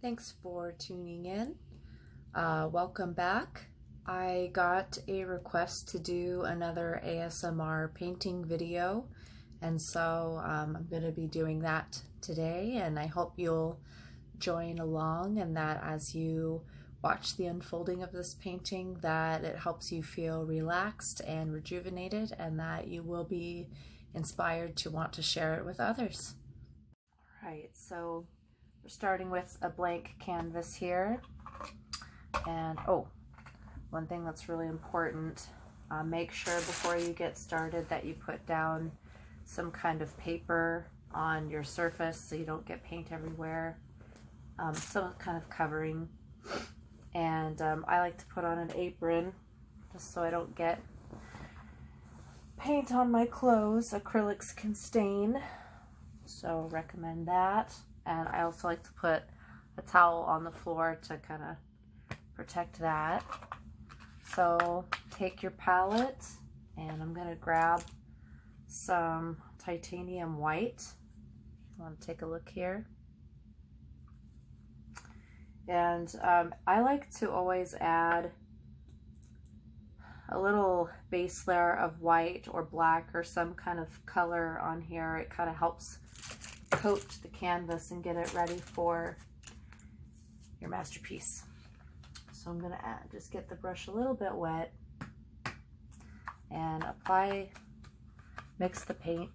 Thanks for tuning in. Welcome back. I got a request to do another ASMR painting video, and so I'm going to be doing that today, and I hope you'll join along, and that as you watch the unfolding of this painting, that it helps you feel relaxed and rejuvenated, and that you will be inspired to want to share it with others. All right, so we're starting with a blank canvas here. And one thing that's really important, make sure before you get started that you put down some kind of paper on your surface so you don't get paint everywhere, some kind of covering. And I like to put on an apron just so I don't get paint on my clothes. Acrylics can stain, so recommend that. And I also like to put a towel on the floor to kind of protect that. So take your palette, and I'm going to grab some titanium white. I want to take a look here. And I like to always add a little base layer of white or black or some kind of color on here. It kind of helps coat the canvas and get it ready for your masterpiece. So I'm going to just get the brush a little bit wet and mix the paint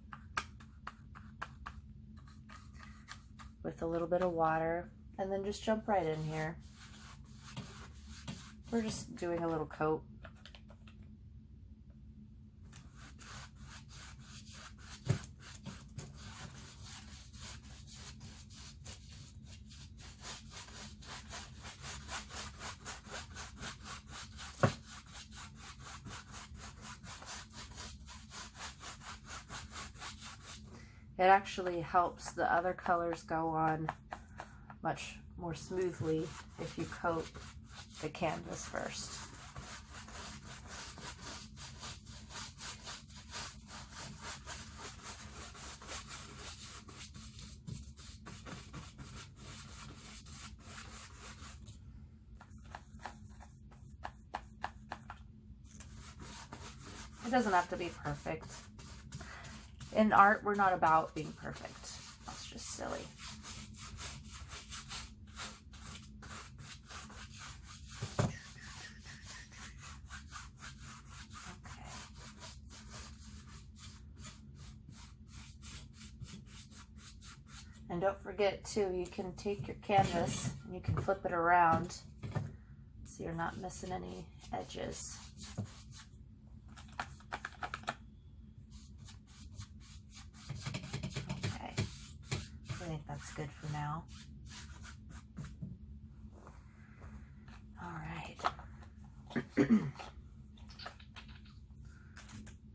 with a little bit of water, and then just jump right in here. We're just doing a little coat. It actually helps the other colors go on much more smoothly if you coat the canvas first. It doesn't have to be perfect. In art, we're not about being perfect. That's just silly. Okay. And don't forget too, you can take your canvas and you can flip it around so you're not missing any edges. I think that's good for now. All right.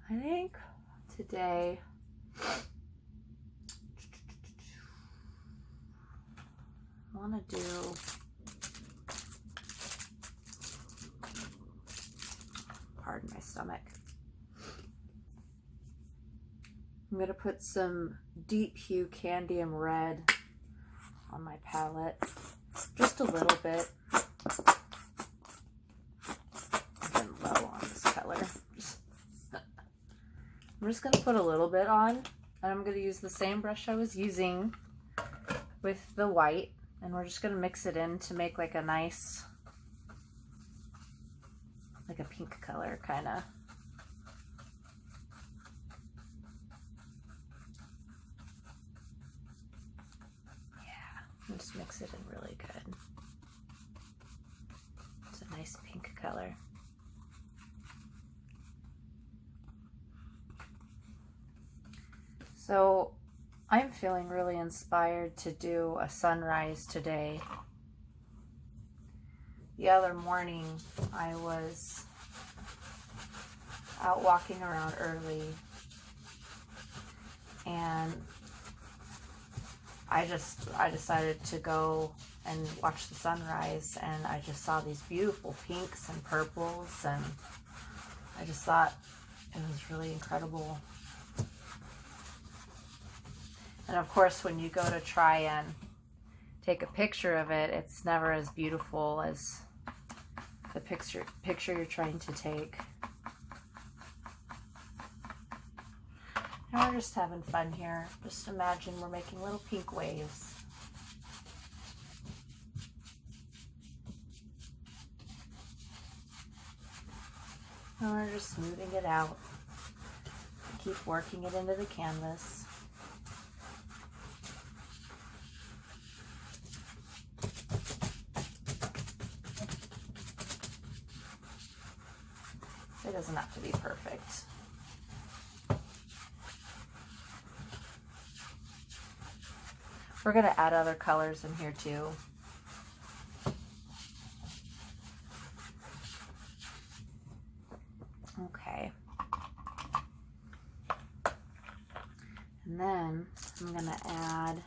I think today I want to do pardon my stomach. I'm going to put some deep hue Candium Red on my palette, just a little bit. I'm getting low on this color. I'm just going to put a little bit on, and I'm going to use the same brush I was using with the white, and we're just going to mix it in to make like a nice, like a pink color kind of. And just mix it in really good. It's a nice pink color. So I'm feeling really inspired to do a sunrise today. The other morning I was out walking around early, and I decided to go and watch the sunrise, and I just saw these beautiful pinks and purples, and I just thought it was really incredible. And of course, when you go to try and take a picture of it, it's never as beautiful as the picture you're trying to take. And we're just having fun here. Just imagine we're making little pink waves. And we're just smoothing it out. Keep working it into the canvas. It doesn't have to be perfect. We're going to add other colors in here too. Okay. And then I'm going to add,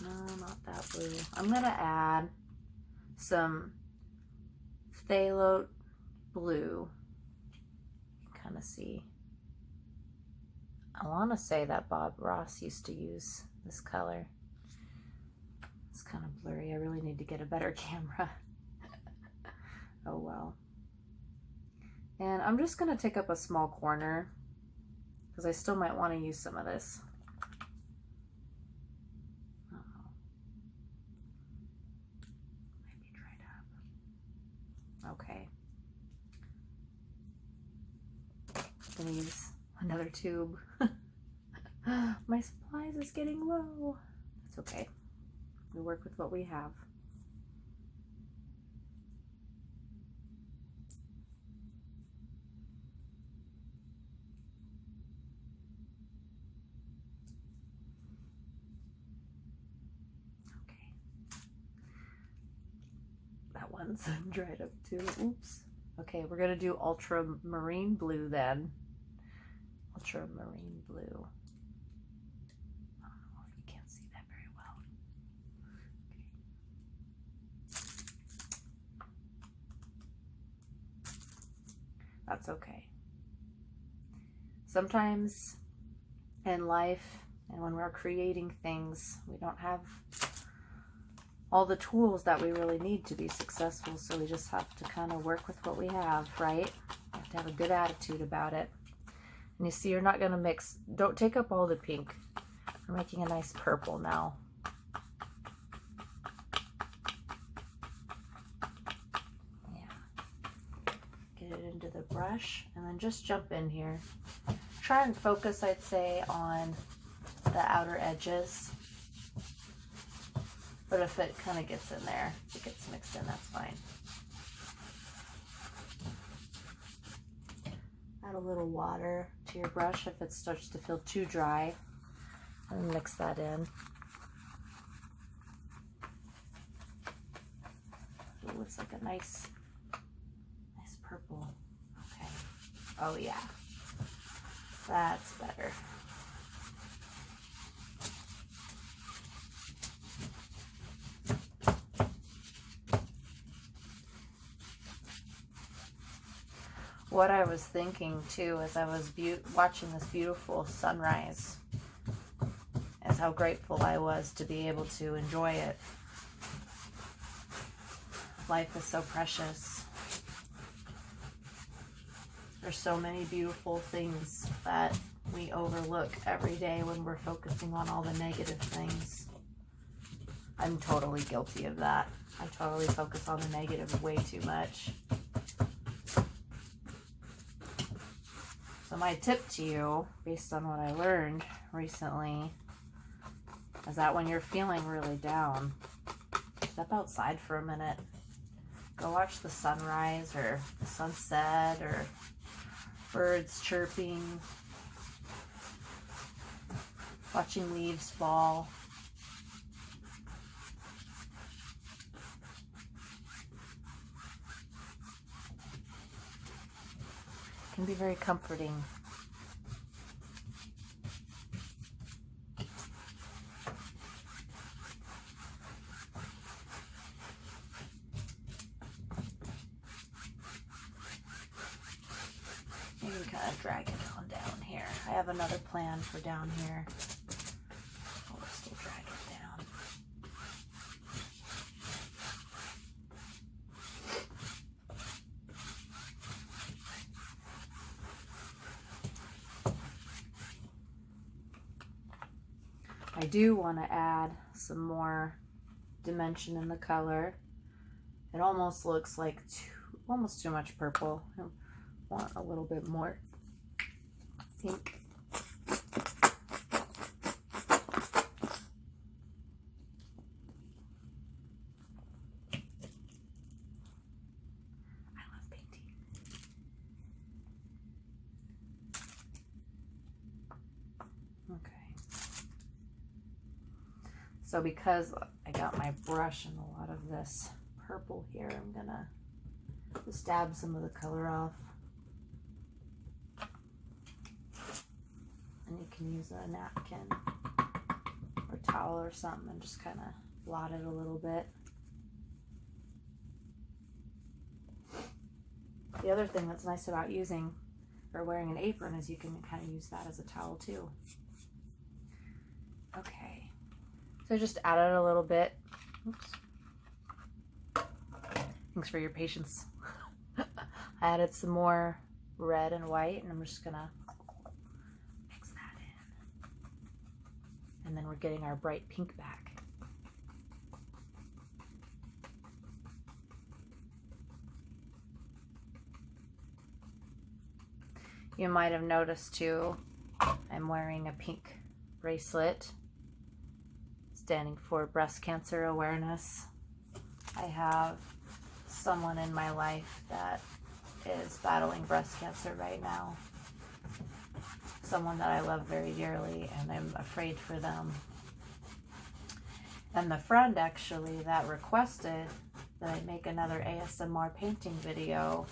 no, not that blue. I'm going to add some phthalo blue. You can kind of see. I want to say that Bob Ross used to use this color. It's kind of blurry. I really need to get a better camera. Oh well. And I'm just going to take up a small corner because I still might want to use some of this. Maybe dried up. Okay. I'm going to use another tube. My supplies is getting low. That's okay. We work with what we have. Okay. That one's dried up too. Oops. Okay, we're gonna do ultramarine blue then. Ultramarine blue. I don't know if you can't see that very well. Okay. That's okay. Sometimes in life and when we're creating things, we don't have all the tools that we really need to be successful, so we just have to kind of work with what we have, right? You have to have a good attitude about it. And you see, you're not going to mix. Don't take up all the pink. We're making a nice purple now. Yeah. Get it into the brush and then just jump in here. Try and focus, I'd say, on the outer edges. But if it kind of gets in there, if it gets mixed in, that's fine. Add a little water to your brush if it starts to feel too dry, and mix that in. Ooh, it's like a nice purple. Okay. Oh yeah, that's better. What I was thinking too as I was watching this beautiful sunrise is how grateful I was to be able to enjoy it. Life is so precious. There's so many beautiful things that we overlook every day when we're focusing on all the negative things. I'm totally guilty of that. I totally focus on the negative way too much. So my tip to you, based on what I learned recently, is that when you're feeling really down, step outside for a minute. Go watch the sunrise or the sunset or birds chirping, watching leaves fall. Can be very comforting. You can kind of drag it on down here. I have another plan for down here. I do want to add some more dimension in the color. It almost looks like almost too much purple. I want a little bit more pink. So because I got my brush and a lot of this purple here, I'm gonna just dab some of the color off. And you can use a napkin or towel or something and just kind of blot it a little bit. The other thing that's nice about using or wearing an apron is you can kind of use that as a towel too. Okay. So I just added a little bit. Oops. Thanks for your patience. I added some more red and white, and I'm just gonna mix that in. And then we're getting our bright pink back. You might have noticed too, I'm wearing a pink bracelet standing for breast cancer awareness. I have someone in my life that is battling breast cancer right now. Someone that I love very dearly, and I'm afraid for them. And the friend actually that requested that I make another ASMR painting video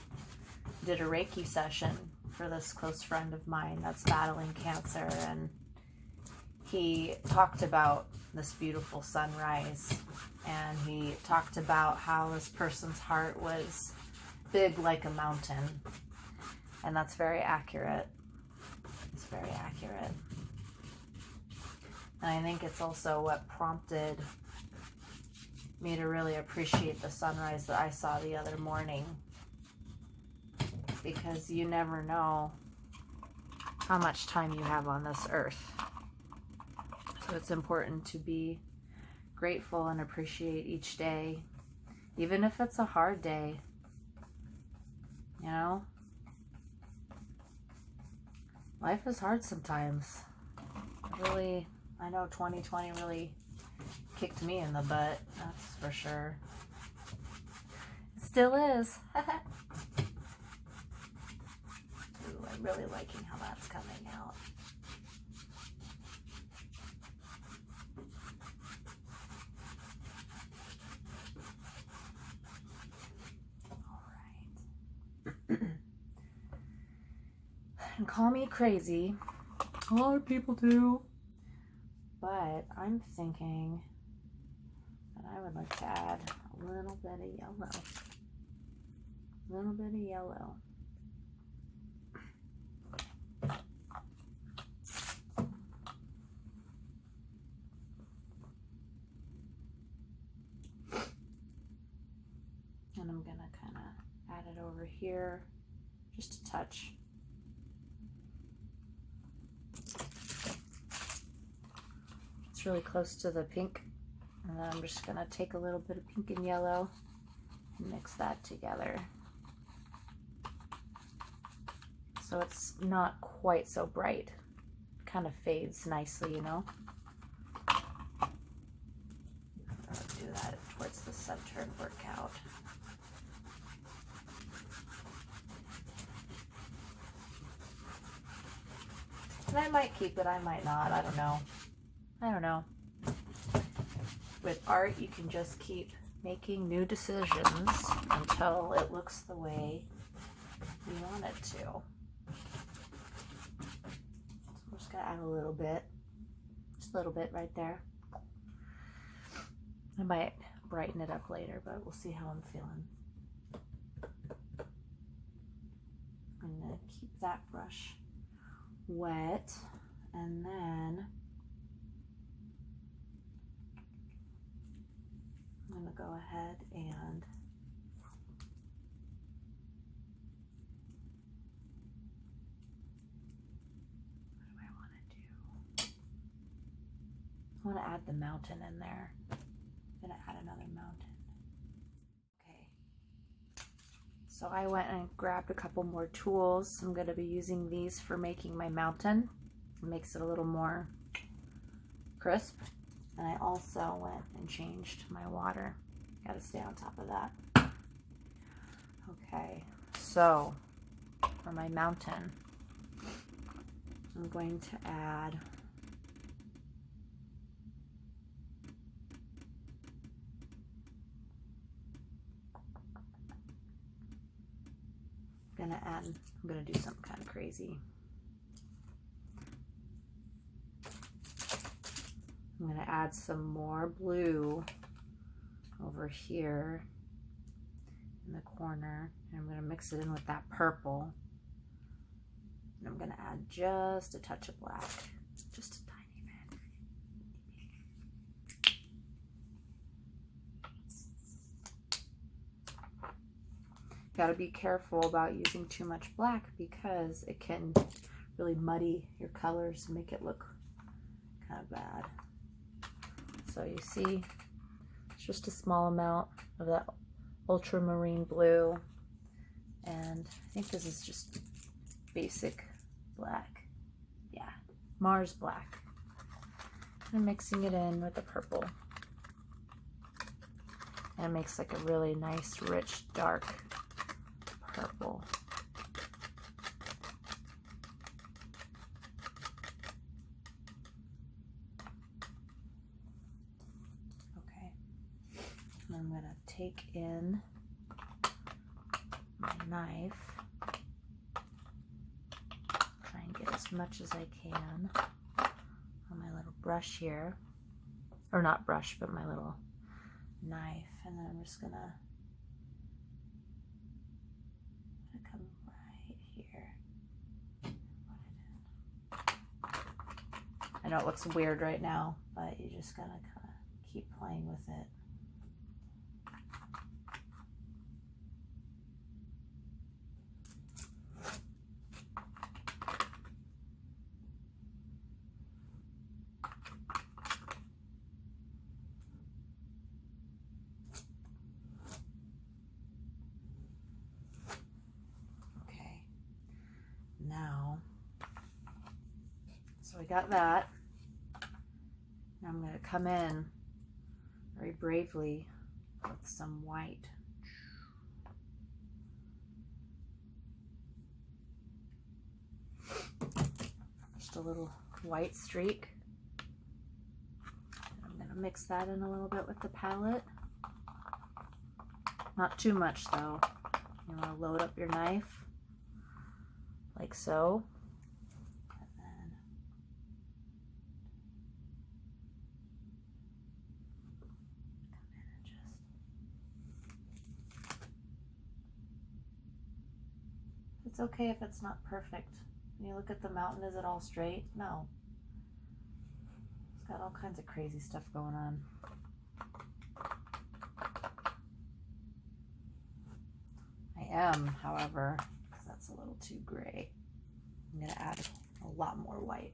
did a reiki session for this close friend of mine that's battling cancer, and he talked about this beautiful sunrise, and he talked about how this person's heart was big like a mountain, and that's very accurate. It's very accurate. And I think it's also what prompted me to really appreciate the sunrise that I saw the other morning, because you never know how much time you have on this earth. So it's important to be grateful and appreciate each day, even if it's a hard day. You know, life is hard sometimes. Really, I know 2020 really kicked me in the butt, that's for sure. It still is. Ooh, I'm really liking how that's coming out. And call me crazy. A lot of people do. But I'm thinking that I would like to add a little bit of yellow. A little bit of yellow. And I'm going to kind of add it over here, just a touch. It's really close to the pink, and then I'm just going to take a little bit of pink and yellow and mix that together. So it's not quite so bright. It kind of fades nicely, you know. I'll do that towards the center and work out. And I might keep it, I might not, I don't know. I don't know. With art, you can just keep making new decisions until it looks the way you want it to. So I'm just gonna add a little bit, just a little bit right there. I might brighten it up later, but we'll see how I'm feeling. I'm gonna keep that brush wet, and then I'm going to go ahead and what do I want to do? I want to add the mountain in there. I'm going to add another mountain. Okay. So I went and grabbed a couple more tools. I'm going to be using these for making my mountain. It makes it a little more crisp. And I also went and changed my water. Got to stay on top of that. Okay, so for my mountain, I'm going to add I'm gonna do something kind of crazy. I'm gonna add some more blue over here in the corner, and I'm gonna mix it in with that purple. And I'm gonna add just a touch of black, just a tiny bit. Got to be careful about using too much black because it can really muddy your colors and make it look kind of bad. So you see, it's just a small amount of that ultramarine blue, and I think this is just basic black. Yeah, Mars black. And mixing it in with the purple. And it makes like a really nice, rich, dark purple. Okay, and I'm gonna take in my knife, try and get as much as I can on my little brush here, or not brush, but my little knife, and then I'm just gonna come right here. I know it looks weird right now, but you just gotta kind of keep playing with it. Now, so we got that. Now I'm going to come in very bravely with some white. Just a little white streak. I'm going to mix that in a little bit with the palette. Not too much though. You want to load up your knife. Like so. And then come in and just it's okay if it's not perfect. When you look at the mountain, is it all straight? No. It's got all kinds of crazy stuff going on. I am, however, that's a little too gray. I'm going to add a lot more white.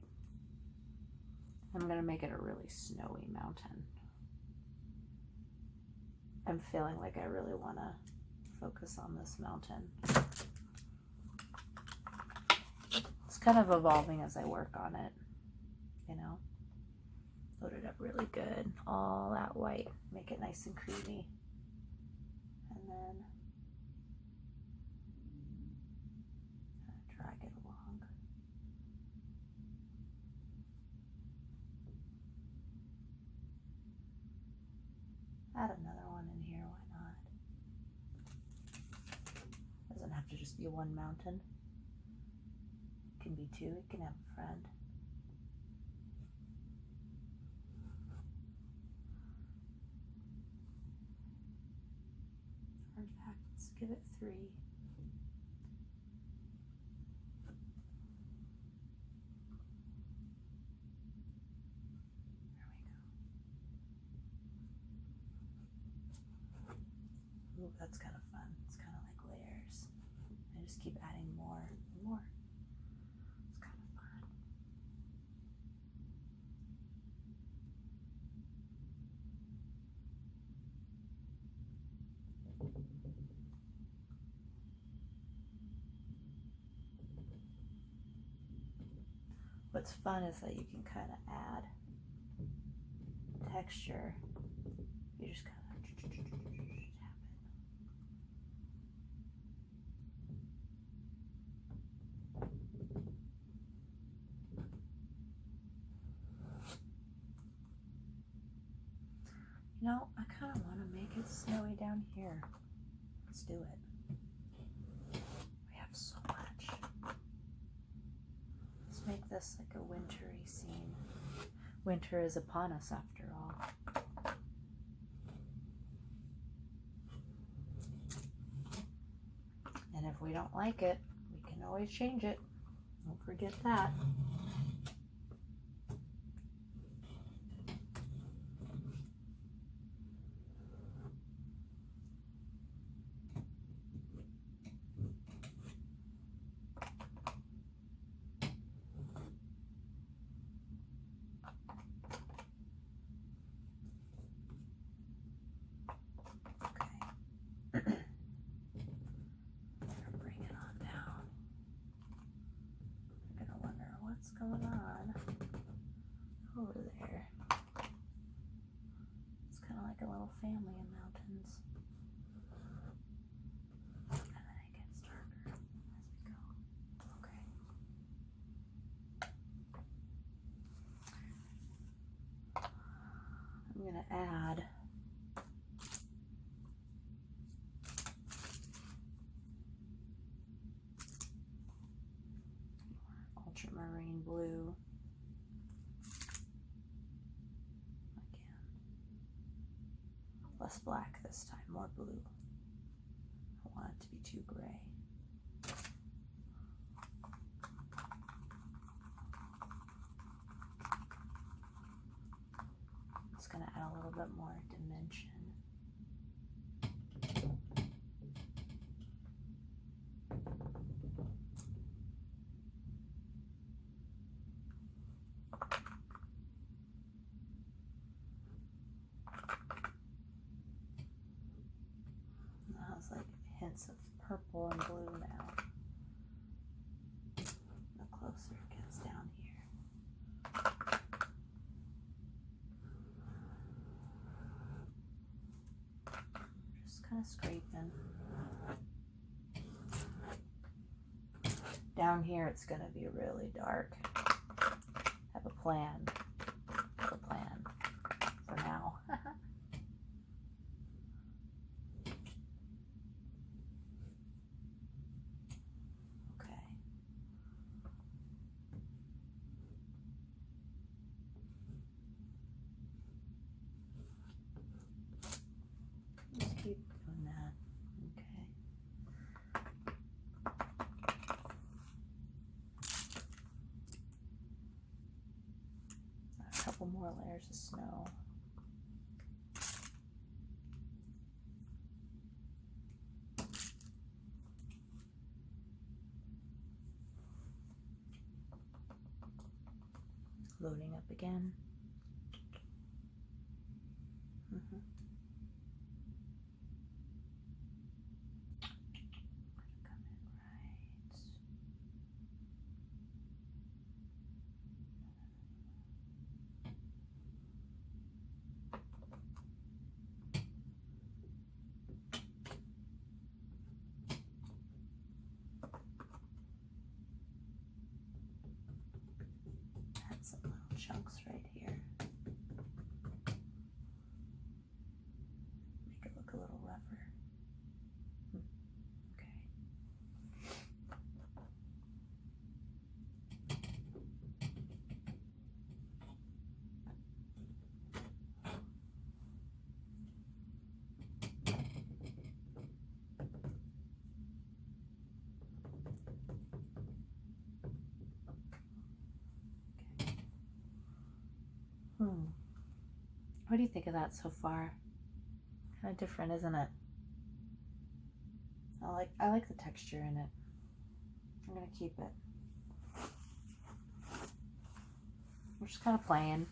I'm going to make it a really snowy mountain. I'm feeling like I really want to focus on this mountain. It's kind of evolving as I work on it, you know. Load it up really good, all that white, make it nice and creamy. And then drag it along. Add another one in here, why not? Doesn't have to just be one mountain. It can be two, it can have a friend. In fact, let's give it 3. Ooh, that's kind of fun. It's kind of like layers. I just keep adding more and more. It's kind of fun. What's fun is that you can kind of add texture. You just kind of tap it. You know, I kind of want to make it snowy down here. Let's do it. We have so much. Let's make this like a wintry scene. Winter is upon us after all. And if we don't like it, we can always change it. Don't forget that. What's going on over there? It's kind of like a little family in mountains. And then it gets darker as we go. Okay. I'm going to add ultramarine blue again. Less black this time, more blue. I don't want it to be too gray. It's going to add a little bit more dimension. Like hints of purple and blue now. The closer it gets down here. Just kind of scraping. Down here it's going to be really dark. Have a plan. Have a plan for now. Keep doing that. Okay. A couple more layers of snow. Loading up again. Some little chunks right here. Make it look a little rougher. Okay. What do you think of that so far? Kind of different, isn't it? I like the texture in it. I'm gonna keep it. We're just kind of playing.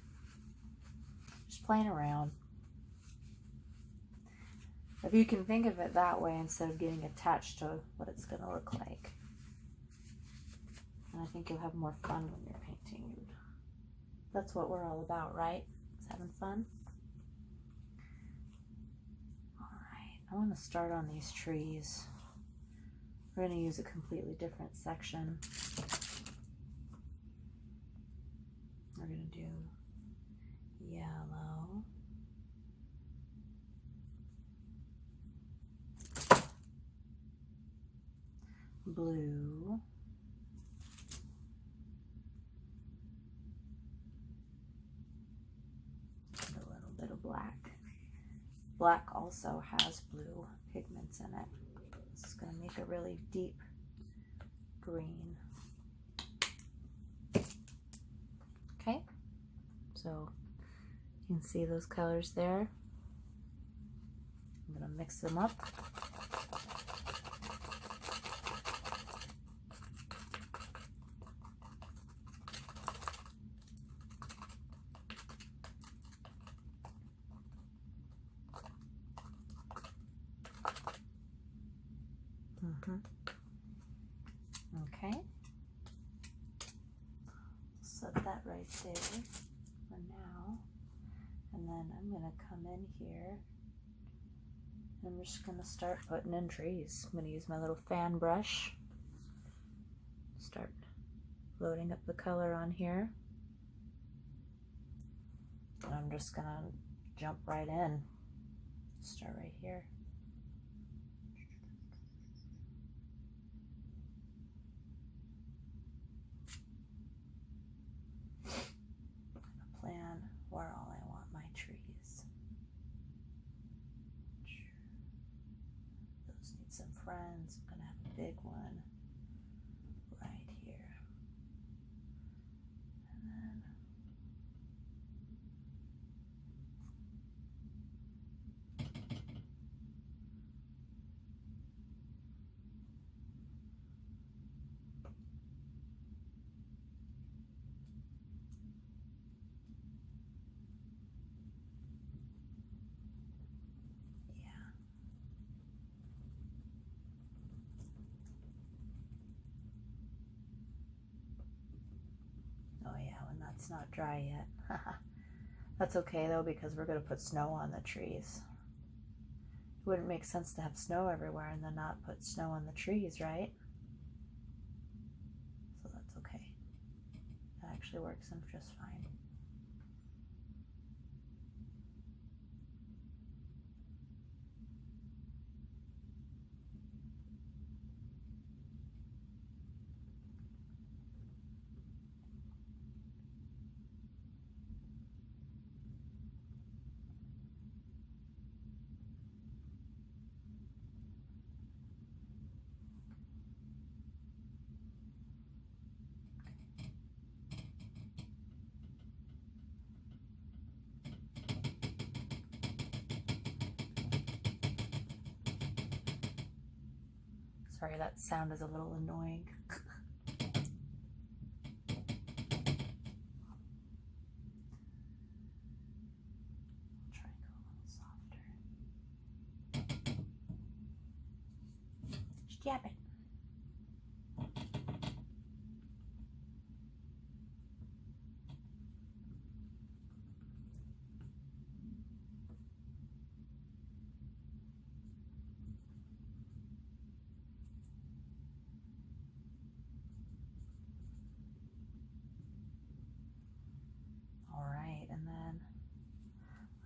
Just playing around. If you can think of it that way instead of getting attached to what it's gonna look like. And I think you'll have more fun when you're painting. painting. That's what we're all about, right? It's having fun. All right, I want to start on these trees. We're going to use a completely different section. We're going to do yellow, blue, and a little bit of black. Black also has blue pigments in it. This is going to make a really deep green. Okay, so you can see those colors there. I'm going to mix them up. Okay, set that right there for now, and then I'm going to come in here and I'm just going to start putting in trees. I'm going to use my little fan brush, start loading up the color on here, and I'm just going to jump right in. Start right here. Plan where all I want my trees. Those need some friends. I'm gonna have a big one right here. And then it's not dry yet. That's okay though, because we're going to put snow on the trees. It wouldn't make sense to have snow everywhere and then not put snow on the trees, right? So that's okay. That actually works in just fine. Sorry, that sound is a little annoying. Try and go a little softer. Stab it.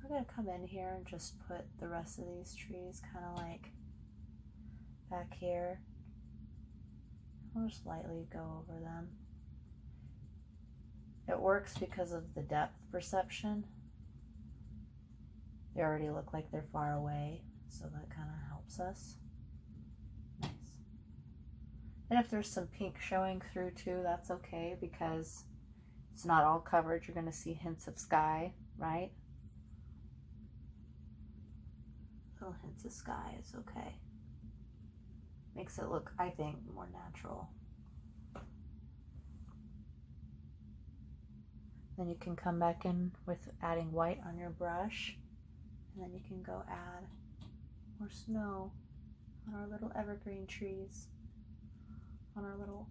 We're going to come in here and just put the rest of these trees kind of like back here. I'll just lightly go over them. It works because of the depth perception. They already look like they're far away, so that kind of helps us. Nice. And if there's some pink showing through too, that's okay, because it's not all covered. You're going to see hints of sky, right? Little hints of sky is okay. Makes it look, I think, more natural. Then you can come back in with adding white on your brush, and then you can go add more snow on our little evergreen trees, on our little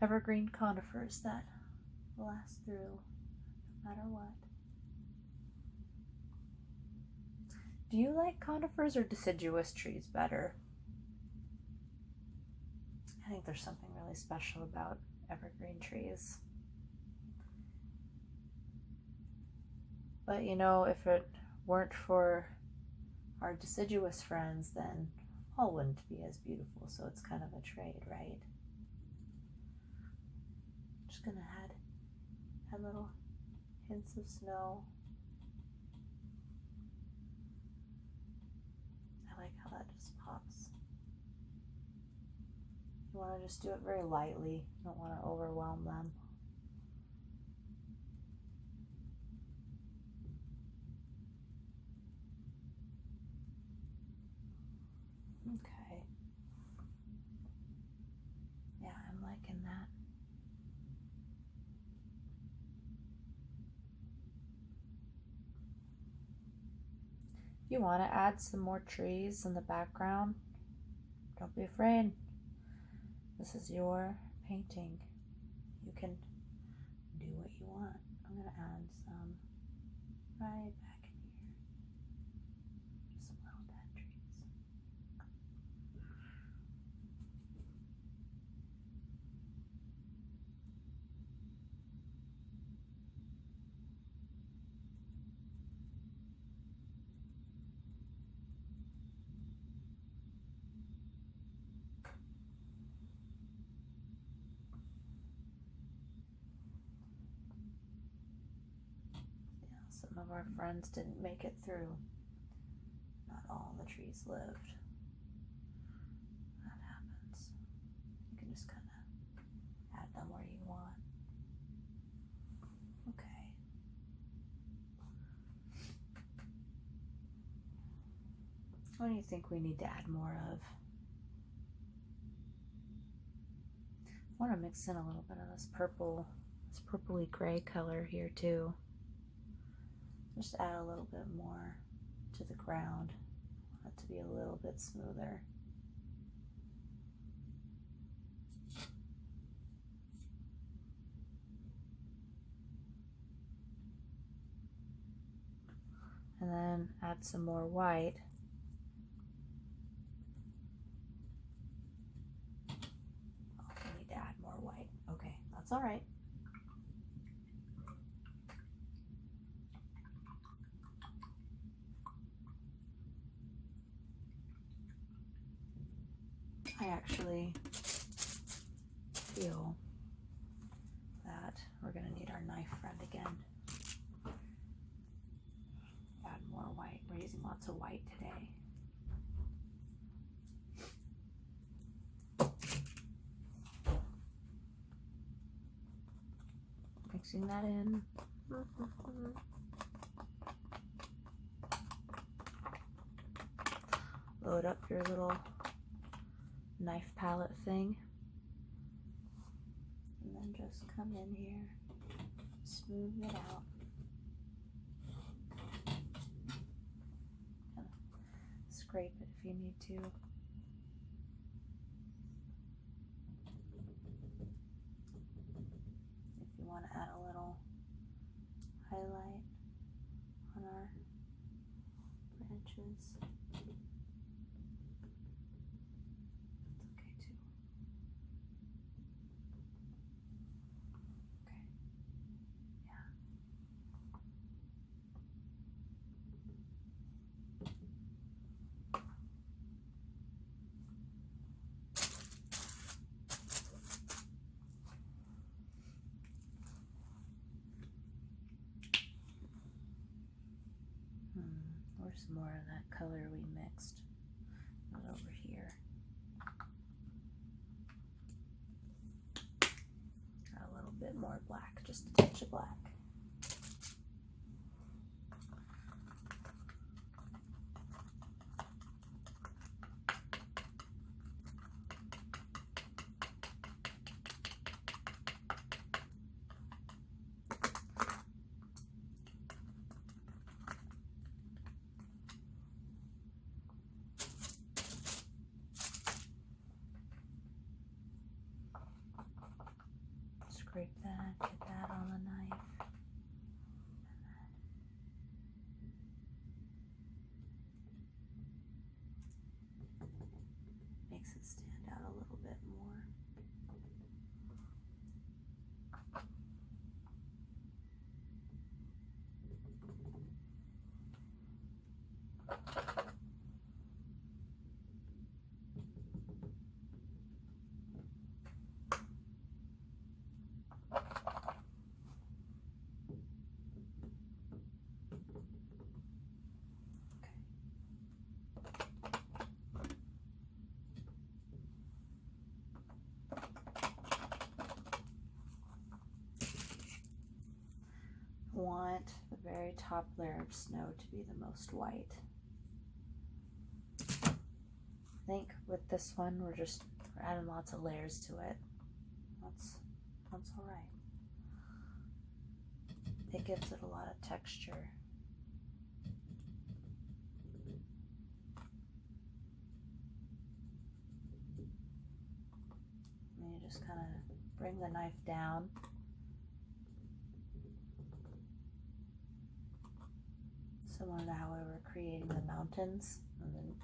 evergreen conifers that last through no matter what. Do you like conifers or deciduous trees better? I think there's something really special about evergreen trees. But you know, if it weren't for our deciduous friends, then all wouldn't be as beautiful. So it's kind of a trade, right? Just gonna add little hints of snow. I like how that just pops. You want to just do it very lightly. You don't want to overwhelm them. Okay. Yeah, I'm liking that. If you want to add some more trees in the background, don't be afraid. This is your painting. You can do what you want. I'm going to add some right back in here. Just some little dead trees. Some of our friends didn't make it through. Not all the trees lived. That happens. You can just kind of add them where you want. Okay. What do you think we need to add more of? I want to mix in a little bit of this purple, this purpley gray color here too. Just add a little bit more to the ground. I want it to be a little bit smoother. And then add some more white. Oh, we need to add more white. Okay, that's all right. I actually feel that we're going to need our knife friend again. Add more white. We're using lots of white today. Mixing that in. Load up your little knife palette thing, and then just come in here, smooth it out, kind of scrape it if you need to. If you want to add a little highlight on our branches, where's more of that color we mixed? Not over here. A little bit more black, just a touch of black. Scrape that, get that on the want the very top layer of snow to be the most white. I think with this one, we're adding lots of layers to it. That's all right. It gives it a lot of texture. And you just kind of bring the knife down. Similar to how we were creating the mountains and then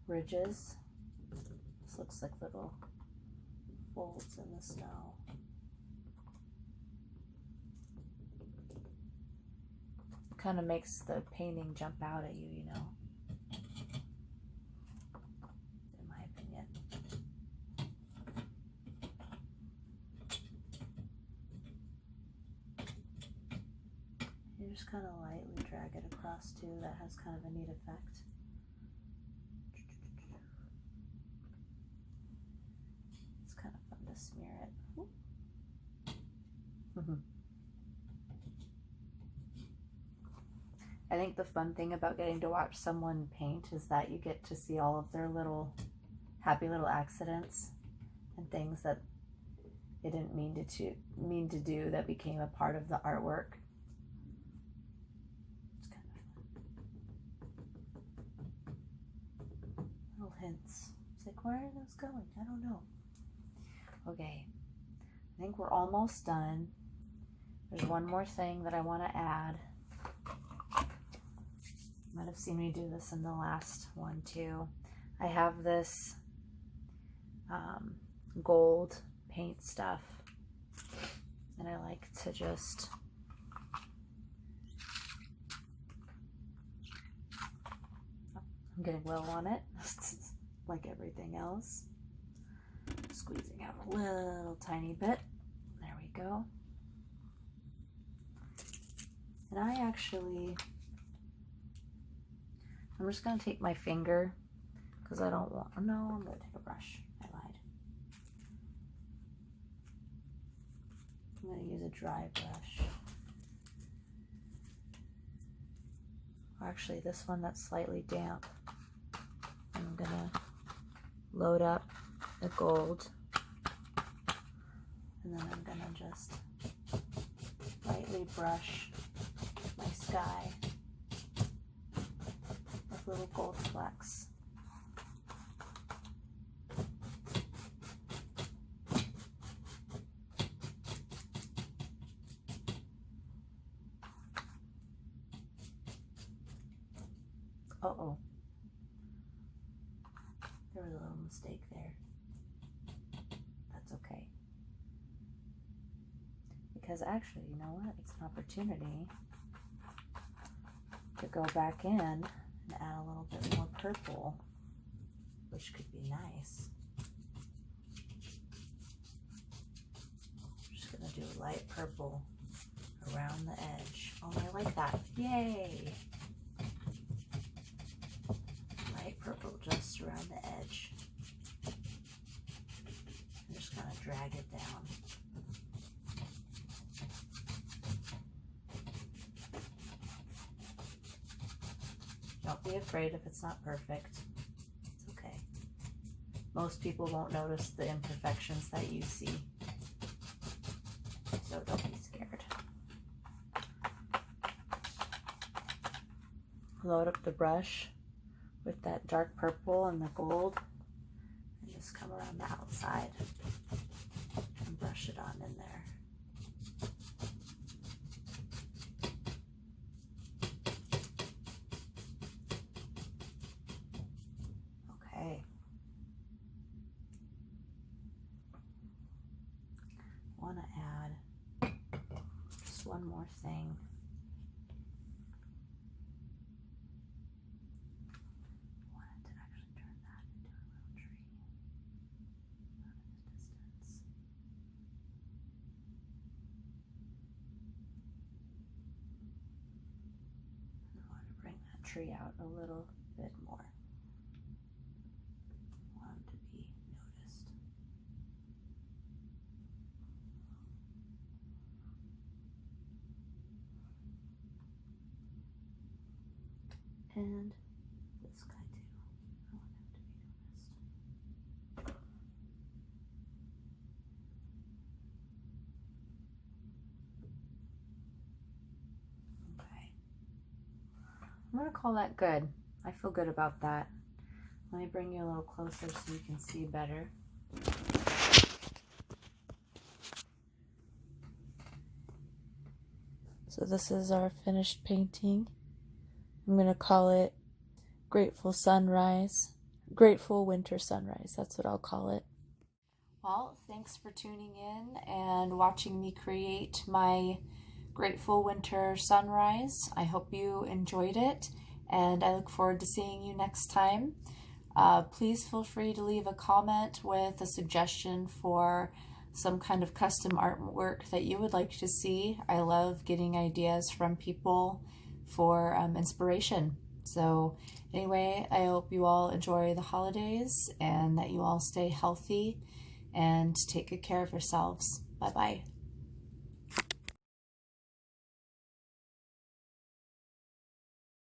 ridges. This looks like little folds in the snow. Kind of makes the painting jump out at you, you know, in my opinion. You just kind of lightly drag it across too. That has kind of a neat effect. It's kind of fun to smear it. I think the fun thing about getting to watch someone paint is that you get to see all of their little happy little accidents and things that they didn't mean to do that became a part of the artwork. It's kind of fun. Little hints. It's like, where are those going? I don't know. Okay, I think we're almost done. There's one more thing that I want to add. You might have seen me do this in the last one too. I have this gold paint stuff, and I like to just I'm getting low on it, like everything else. Squeezing out a little tiny bit. There we go. And I'm just going to take my finger because I don't want, no, I'm going to take a brush. I lied. I'm going to use a dry brush. Or actually this one that's slightly damp. I'm going to load up the gold. And then I'm going to just lightly brush my sky with little gold flecks. Uh-oh. There was a little mistake there. That's okay. Because actually, you know what? It's an opportunity to go back in and add a little bit more purple, which could be nice. I'm just going to do a light purple around the edge. Oh, I like that. Yay! Light purple just around the edge. I'm just going to drag it down. Don't be afraid if it's not perfect. It's okay. Most people won't notice the imperfections that you see. So don't be scared. Load up the brush with that dark purple and the gold. And just come around the outside and brush it on in there. Okay. I want to add just one more thing. I wanted to actually turn that into a little tree out in the distance. I want to bring that tree out a little bit more. I want it to be noticed. And this guy too. I want him to be noticed. Okay. I'm going to call that good. I feel good about that. Let me bring you a little closer so you can see better. So this is our finished painting. I'm going to call it Grateful Sunrise. Grateful Winter Sunrise. That's what I'll call it. Well, thanks for tuning in and watching me create my Grateful Winter Sunrise. I hope you enjoyed it, and I look forward to seeing you next time. Please feel free to leave a comment with a suggestion for some kind of custom artwork that you would like to see. I love getting ideas from people for inspiration. So anyway, I hope you all enjoy the holidays and that you all stay healthy and take good care of yourselves. Bye-bye.